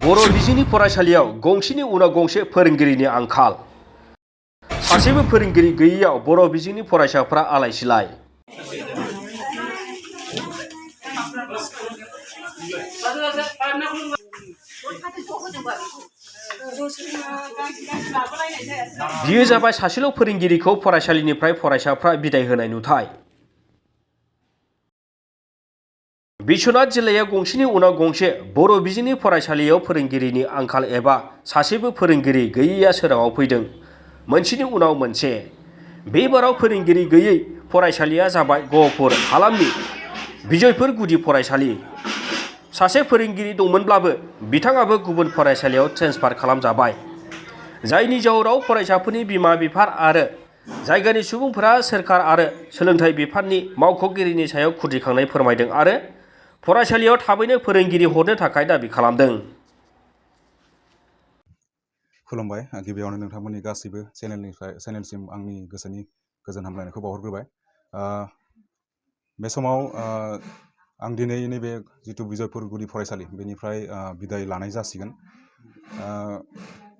बर' बिजोंनि फरायसालियाव गंसेनि उनाव गंसे फोरोंगिरिनि आंखाल। सासेबो फोरोंगिरि गैयैयाव बर' बिजोंनि फरायसाफ्रा आलाय-सिलाय। बियो जाबाय सासेल' फोरोंगिरिखौ फरायसालिनिफ्राय फरायसाफ्रा बिदाय होनाय नुथाय। बिश्वनाथ जिल्लायाव गंसेनि उनाव गंसे बर' बिजोंनि फरायसालियाव फोरोंगिरिनि आंखाल एबा सासेबो फोरोंगिरि गैयैया सोराङाव फैदों मोनसेनि उनाव मोनसे। बे बाराव फोरोंगिरि गैयै फरायसालिया जाबाय गहपुर हालामनि बिजयपुर गुदि फरायसालि। सासे फोरोंगिरि दंमोनब्लाबो बिथाङाबो गुबुन फरायसालियाव ट्रेन्सफार खालामजाबाय। जायनि जाउनाव फरायसाफोरनि बिमा-बिफा आरो जायगानि सुबुंफोरा सोरखार आरो सोलोंथाइ बिफाननि मावख'गिरिनि सायाव खुद्रिखांनाय फोरमायदों आरो फरायसालियाव थाबैनो फोरोंगिरि हरनो थाखाय दाबि खालामदों। खुलुमबाय। गिबियावनो नोंथांमोननि गासैबो चेनेलसिम आंनि गोसोनि गोजोन हामलायनायखौ बावहरग्रोबाय। बे समाव आं दिनै नैबे जिथु बिजयपुर गुदि फरायसालि बेनिफ्राय बिदाय लानाय जासिगोन।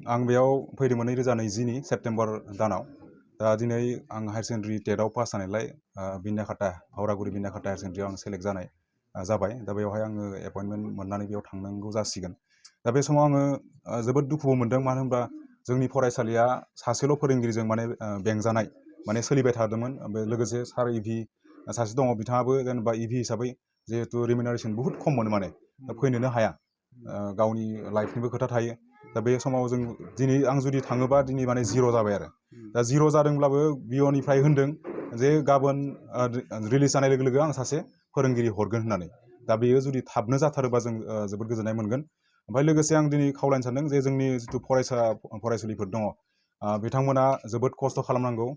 आं बेयाव फैदोंमोन 2020नि सेप्तेम्बर दानाव। दा दिनै आं हायार सेकेन्डारि टेटआव पास जानायलाय बिन्नाखाता हावरागुरि बिन्नाखाता हायार सेकेन्डारियाव आं सेलेक्ट जानाय जाबाय। दा बेवहाय आङो एपइन्टमेन्ट मोननानै बेयाव थांनांगौ जासिगोन। दा बे समाव आङो जोबोद दुखुबो मोनदों, मानो होनबा जोंनि फरायसालिया सासेल' फोरोंगिरिजों बेंजानाय सोलिबाय थादोंमोन। लोगोसे सार इभि सासे दङ, बिथाङाबो जेनेबा इभि हिसाबै जिहेतु रिमिनारेसन बुहुत खम मोनो, फैनोनो हाया। गावनि लाइफनिबो खोथा थायो। दा बे समाव जों दिनै आं जुदि थाङोबा दिनै जिर' जाबाय आरो। दा जिर' जादोंब्लाबो बिअनिफ्राय होनदों जे गाबोन रिलिज जानाय लोगो लोगो आं सासे फोरोंगिरि हरगोन होननानै। दा बेयो जुदि थाबनो जाथारोबा जों जोबोद गोजोननाय मोनगोन। ओमफ्राय लोगोसे आं दिनै खावलायनो सानदों जे जोंनि जिथु फरायसुलिफोर दङ, बिथांमोना जोबोद खस्थ' खालामनांगौ।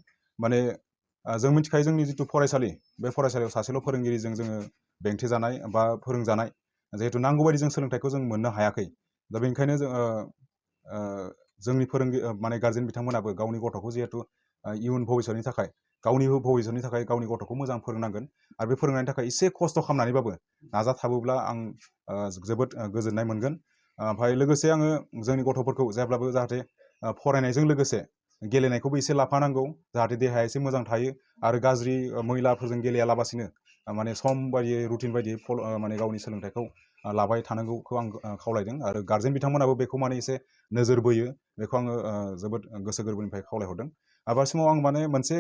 जों मिथिखायो जोंनि जिथु फरायसालि, बे फरायसालियाव सासेल' फोरोंगिरिजों जोङो बेंथेजानाय बा फोरोंजानाय जिहेतु नांगौ बायदि जों सोलोंथाइखौ जों मोननो हायाखै। दा बेनिखायनो जोंनि गारजेन बिथांमोनाबो गावनि गथ'खौ जिहेतु इयुन भबिसतनि थाखाय गावनि गथ'खौ मोजां फोरोंनांगोन। आरो बे फोरोंनायनि थाखाय एसे खस्थ' खालामनानैबाबो नाजाथाबोब्ला आं जोबोद गोजोननाय मोनगोन। ओमफ्राय लोगोसे आङो जोंनि गथ'फोरखौ जेब्लाबो जाहाथे फरायनायजों लोगोसे गेलेनायखौबो एसे लाफानांगौ, जाहाथे देहाया एसे मोजां थायो आरो गाज्रि मैलाफोरजों गेलेयालाबासिनो सम बायदियै रुटिन बायदियै गावनि सोलोंथाइखौ लाबाय थानांगौखौ आं खावलायदों। आरो गारजेन बिथांमोनाबो बेखौ एसे नोजोर बोयो, बेखौ आङो जोबोद गोसो गोरबोनिफ्राय खावलायहरदों। बे समाव आं मोनसे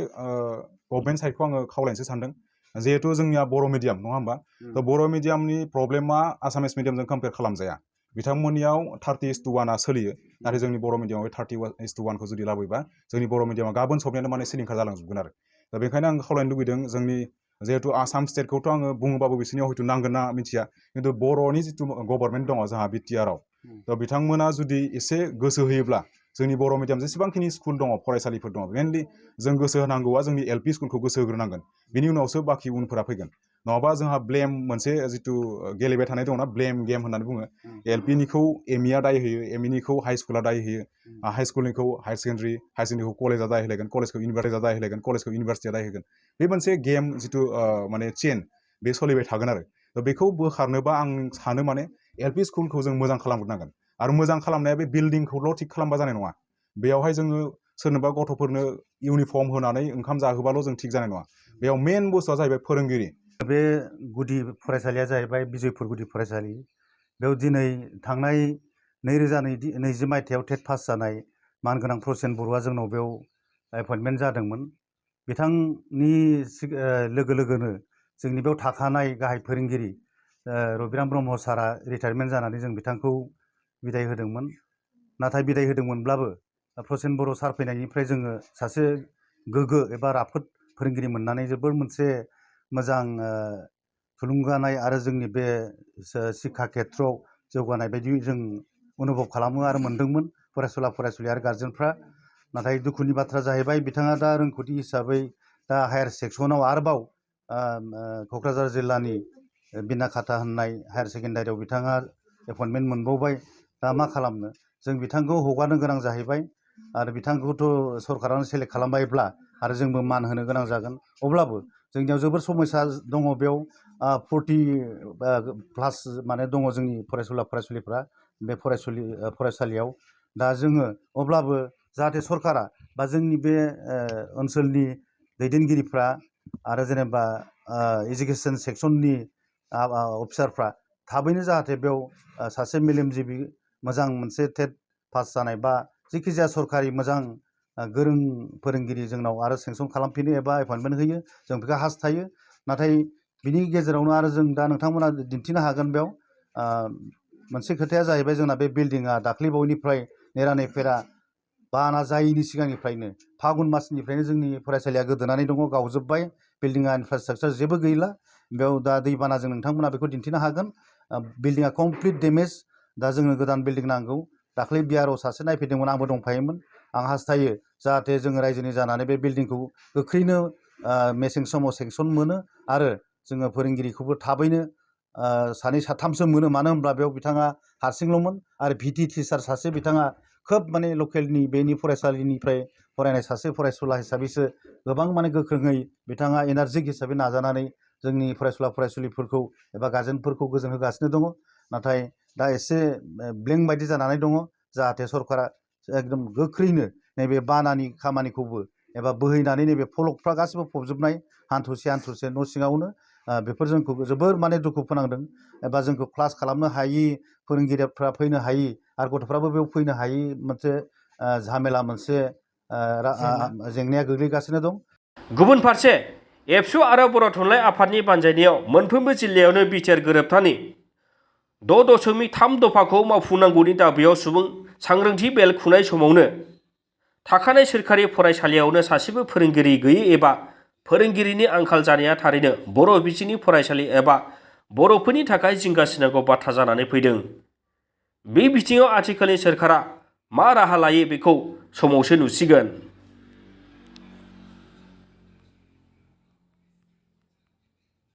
गभर्नमेन्ट साइडखौ आङो खावलायनोसो सानदों। जिहेतु जोंनिया बर' मिडियाम नङा होमबा, बर' मिडियामनि प्रब्लेमा आसामिस मिडियामजों कम्पेयार खालामजाया। बिथांमोननियाव 30:1 सोलियो, नाथाय जोंनि बर' मिडियामाव 30:1 जुदि लाबोयोबा जोंनि बर' मिडियामा गाबोन सबनियानो सिलिंखार जालांजोबगोन आरो। दा बेखायनो आं खावलायनो लुबैदों, जोंनि जिहेतु आसाम स्टेटखौथ' आङो बुङोबाबो बिसोरनियाव हयथ' नांगोन ना मिथिया, खिन्थु बर'नि जिथु गभर्नमेन्ट दङ जोंहा बिटिआरआव, दा बिथांमोना जुदि एसे गोसो होयोब्ला जोंनि बर' मिडियाम जेसेबांखिनि स्कुल दङ, फरायसालिफोर दङ, मेनलि जों गोसो होनांगौआ जोंनि एलपि स्कुलखौ गोसो होग्रोनांगोन। बिनि उनावसो बाखि उनफोरा फैगोन। नङाबा जोंहा ब्लेम मोनसे जिथु गेलेबाय थानाय दङना, ब्लेम गेम होननानै बुङो। एलपिनिखौ एमइआ दाय होयो, एमइनिखौ हाइ स्कुला दाय होयो, हाइ स्कुलनिखौ हायार सेकेन्डारिखौ कलेजआ दाय होलायगोन, कलेजखौ इउनिभारसिटिया दाय होलायगोन, कलेजखौ इउनिभारसिटिया दाय होगोन। बे मोनसे गेम जिथु चेन, बे सोलिबाय थागोन आरो। दा बेखौ बोखारनोबा आं सानो एलपि स्कुलखौ जों मोजां खालामग्रोनांगोन। आरो मोजां खालामनाया बे बिल्डिंखौल' थिग खालामबा जानाय नङा। बेयावहाय जोङो सोरनोबा गथ'फोरनो इउनिफर्म होनानै ओंखाम जाहोबाल' जों थिग जानाय नङा। बेयाव मेन बुस्थुआ जाहैबाय फोरोंगिरि। बे गुदि फरायसालिया जाहैबाय बिजयपुर गुदि फरायसालि। बेयाव दिनै थांनाय 2020 मायथाइयाव टेट पास जानाय मानगोनां प्रसेन बर'आ जोंनाव बेयाव एपइन्टमेन्ट जादोंमोन। बिथांनि लोगो लोगोनो जोंनि बेयाव थाखानाय गाहाय फोरोंगिरि रबिराम ब्रह्म सारा रिटायारमेन्ट जानानै जों बिथांखौ बिदाय होदोंमोन। नाथाय बिदाय होदोंमोनब्लाबो प्रसेन बर' सार फैनायनिफ्राय जोङो सासे गोग्गो एबा राफोद फोरोंगिरि मोननानै जोबोर मोनसे मोजां थुलुंगानाय आरो जोंनि बे शिक्षा खेथ्रआव जौगानाय बायदि जों अनुभब खालामो आरो मोनदोंमोन फरायसुला आरो गारजेनफ्रा। नाथाय दुखुनि बाथ्रा जाहैबाय, बिथाङा दा रोंगौथि हिसाबै दा हायार सेक्सनाव आरोबाव क'क्राझार जिल्लानि बिनाखाता होननाय हायार सेकेन्डारियाव बिथाङा एपइन्टमेन्ट मोनबावबाय। दा मा खालामनो, जों बिथांखौ हगारनो गोनां जाहैबाय। आरो बिथांखौथ' सरकारानो सेलेक्ट खालामबायब्ला आरो जोंबो मान होनो गोनां जागोन। अब्लाबो जोंनियाव जोबोर समस्या दङ। बेयाव 40+ दङ जोंनि फरायसुलिफ्रा। बे फरायसालियाव दा जोङो अब्लाबो जाहाथे सरकारा बा जोंनि बे ओनसोलनि दैदेनगिरिफ्रा आरो जेनेबा एजुकेसन सेक्सननि अफिसारफ्रा थाबैनो जाहाथे बेयाव सासे मेलेमजिबि मोजां मोनसे टेट पास जानाय बा जेखिजाया सरकारि मोजां गोरों फोरोंगिरि जोंनाव आरो सेंसन खालामफिनो एबा एपइन्टमेन्ट होयो जों बेखौ हास्थायो। नाथाय बिनि गेजेरावनो आरो जों दा नोंथांमोना दिन्थिनो हागोन बेयाव मोनसे खोथाया जाहैबाय जोंना बे बिल्डिङा दाख्लैबावैनिफ्राय नेरानेफेरा बाना जायैनि सिगांनिफ्रायनो फागुन मासनिफ्रायनो जोंनि फरायसालिया गोदोनानै दङ, गावजोब्बाय, बिल्डिङा इनफ्रास्ट्राक्चार जेबो गैला। बेयाव दा दैबानाजों नोंथांमोना बेखौ दिन्थिनो हागोन। बिल्डिङा कमप्लिट डेमेज। दा जोंनो गोदान बिल्डिं नांगौ। दाख्लै बिआरअ सासे नायफैदोंमोन, आंबो दंफायोमोन। आं हास्थायो जाहाथे जोङो रायजोनि जानानै बे बिल्डिंखौ गोख्रैनो मेसें समाव सेंसन मोनो आरो जोङो फोरोंगिरिखौबो थाबैनो सानै साथामसो मोनो। मानो होनब्ला बेयाव बिथाङा हारसिंल'मोन आरो भिटि टिचार सासे, बिथाङा खोब माने लकेलनि बेनि फरायसालिनिफ्राय फरायनाय सासे फरायसुला हिसाबैसो गोबां माने गोख्रोङै बिथाङा एनार्जिक हिसाबै नाजानानै जोंनि फरायसुला फरायसुलिफोरखौ एबा गार्जेनफोरखौ गोजोन होगासिनो दङ। नाथाय दा एसे ब्लेंक बायदि जानानै दङ। जाहाथे सरकारा एकदम गोख्रैनो नैबे बानानि खामानिखौबो एबा बोहैनानै नैबे फलकफ्रा गासिबो फबजोबनाय, हान्थुसे हान्थुसे न' सिङावनो, बेफोर जोंखौ जोबोर माने दुखु फोनांदों। एबा जोंखौ क्लास खालामनो हायि, फोरोंगिरिफ्रा फैनो हायि आरो गथ'फ्राबो बेयाव फैनो हायि मोनसे झामेला, मोनसे जेंनाया गोग्लैगासिनो दं। गुबुन फारसे एबसु आरो बर' थुनलाइ आफादनि बानजायनायाव मोनफ्रोमबो जिल्लायावनो बिटिआर गोरोबथानि 6.3 दफाखौ मावफुंनांगौनि दाबियाव सुबुं सांग्रांथि मेल खुंनाय समावनो थाखानाय सोरखारि फरायसालियावनो सासेबो फोरोंगिरि गैयै एबा फोरोंगिरिनि आंखाल जानाया थारैनो बर' बिजोंनि फरायसालि एबा बर'फोरनि थाखाय जिंगासिनांगौ बाथ्रा जानानै फैदों। बे बिथिङाव आथिखालनि सोरखारा मा राहा लायो बेखौ समावसो नुसिगोन।